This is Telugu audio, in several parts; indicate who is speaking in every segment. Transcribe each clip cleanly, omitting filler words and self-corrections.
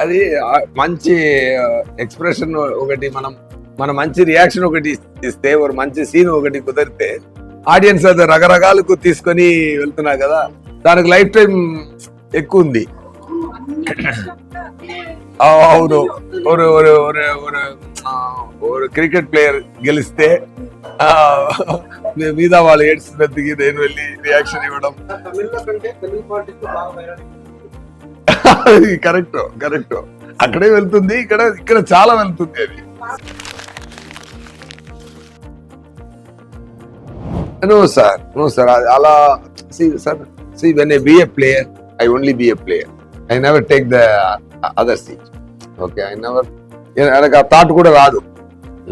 Speaker 1: అది మంచి ఎక్స్ప్రెషన్ ఒకటి, మన మంచి రియాక్షన్ ఒకటి ఇస్తే, ఒక మంచి సీన్ ఒకటి కుదిరితే ఆడియన్స్ అది రకరకాలకు తీసుకొని వెళ్తున్నా కదా, దానికి లైఫ్ టైం ఎక్కువ ఉంది. అవును, ఒక క్రికెట్ ప్లేయర్ గెలిస్తే మీద వాళ్ళు ఏడ్చినందుకు నేను వెళ్ళి రియాక్షన్ ఇవ్వడం. కరెక్ట్ అక్కడే వెళ్తుంది, ఇక్కడ చాలా వెళ్తుంది అది. నో సార్ అలా see when I be a player, I only be a player. I never take the other seat. Okay, నాకు ఆ థాట్ కూడా రాదు.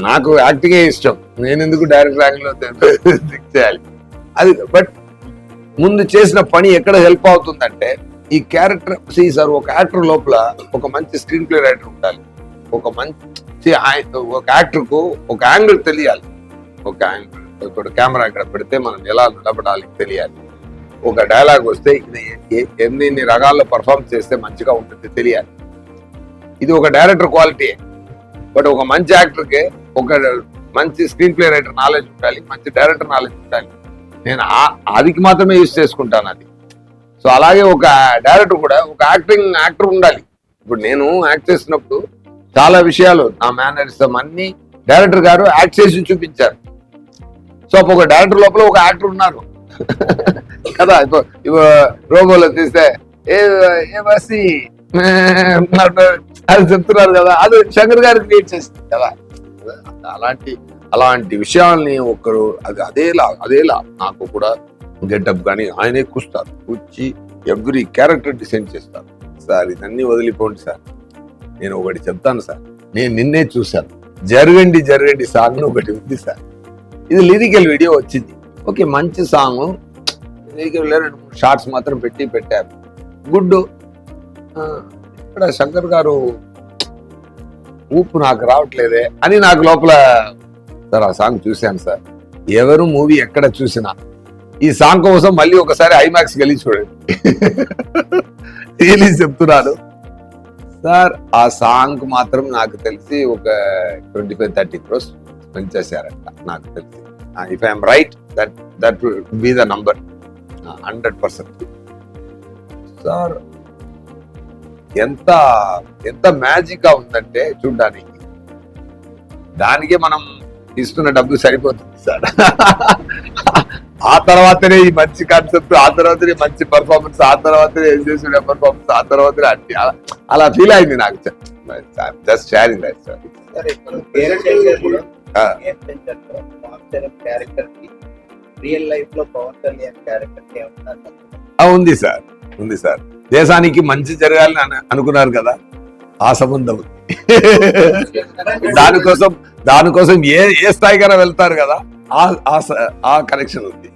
Speaker 1: నాకు యాక్టింగే ఇష్టం, నేను ఎందుకు డైరెక్ట్ ర్యాంక్ లో చేయాలి అది. బట్ ముందు చేసిన పని ఎక్కడ హెల్ప్ అవుతుందంటే, ఈ క్యారెక్టర్ సార్, ఒక యాక్టర్ లోపల ఒక మంచి స్క్రీన్ ప్లే రైటర్ ఉండాలి. ఒక యాక్టర్ కు ఒక యాంగిల్ తెలియాలి. ఒక యాంగిల్, ఇప్పుడు కెమెరా ఇక్కడ పెడితే మనం ఎలా నిలబడాలి తెలియాలి. ఒక డైలాగ్ వస్తే ఇది ఎన్ని రకాల్లో పర్ఫార్మ్ చేస్తే మంచిగా ఉంటుంది తెలియాలి. ఇది ఒక డైరెక్టర్ క్వాలిటీ. బట్ ఒక మంచి యాక్టర్కి ఒక మంచి స్క్రీన్ ప్లే రైటర్ నాలెడ్జ్ ఉండాలి, మంచి డైరెక్టర్ నాలెడ్జ్ ఉండాలి. నేను అదికి మాత్రమే యూజ్ చేసుకుంటాను అది. సో అలాగే ఒక డైరెక్టర్ కూడా ఒక యాక్టర్ ఉండాలి. ఇప్పుడు నేను యాక్ట్ చేసినప్పుడు చాలా విషయాలు, నా మేనరిజం అన్ని డైరెక్టర్ గారు యాక్ట్ చేసి చూపించారు. సో ఒక డైరెక్టర్ లోపల ఒక యాక్టర్ ఉన్నారు కదా. ఇప్పుడు రోబోలో తీస్తే అది చెప్తున్నారు కదా, అది శంకర్ గారు క్రియేట్ చేస్తుంది కదా. అలాంటి విషయాల్ని ఒకరు అదేలా నాకు కూడా గెటప్ కానీ ఆయనే కూర్చి ఎవ్రీ క్యారెక్టర్ డిసైన్ చేస్తారు. సార్ ఇదన్నీ వదిలిపోండి సార్, నేను ఒకటి చెప్తాను సార్, నేను నిన్నే చూశాను, జరగండి సాంగ్ ఒకటి ఉంది సార్. ఇది లిరికల్ వీడియో వచ్చింది, ఓకే మంచి సాంగ్, లిరికల్ 2-3 షార్ట్స్ మాత్రం పెట్టారు, గుడ్. ఇక్కడ శంకర్ గారు ఊపు నాకు రావట్లేదే అని నాకు లోపల, సార్ ఆ సాంగ్ చూశాను సార్, ఎవరు మూవీ ఎక్కడ చూసినా ఈ సాంగ్ కోసం మళ్ళీ ఒకసారి ఐమాక్స్ వెళ్ళి చూడండి. రియలీ చెప్తున్నాను సార్. ఆ సాంగ్ మాత్రం నాకు తెలిసి ఒక 25-30 crores స్పెండ్ చేశారంట నాకు తెలిసి. If I'm right, that will be the number 100%. Sir ఎంత మ్యాజిక్ గా ఉందంటే చూడ్డానికి, దానికే మనం ఇస్తున్న డబ్బు సరిపోతుంది సార్. ఆ తర్వాతనే ఈ మంచి కాన్సెప్ట్, ఆ తర్వాతనే మంచి పర్ఫార్మెన్స్, ఆ తర్వాతనే చేసిన పర్ఫార్మెన్స్, ఆ తర్వాతనే అన్ని అలా ఫీల్ అయింది నాకు. Just sharing that sir. ఉంది సార్. దేశానికి మంచి జరగాలని అనుకున్నారు కదా, ఆ సంబంధం దానికోసం ఏ స్థాయికైనా వెళ్తారు కదా, ఆ కనెక్షన్ ఉంది.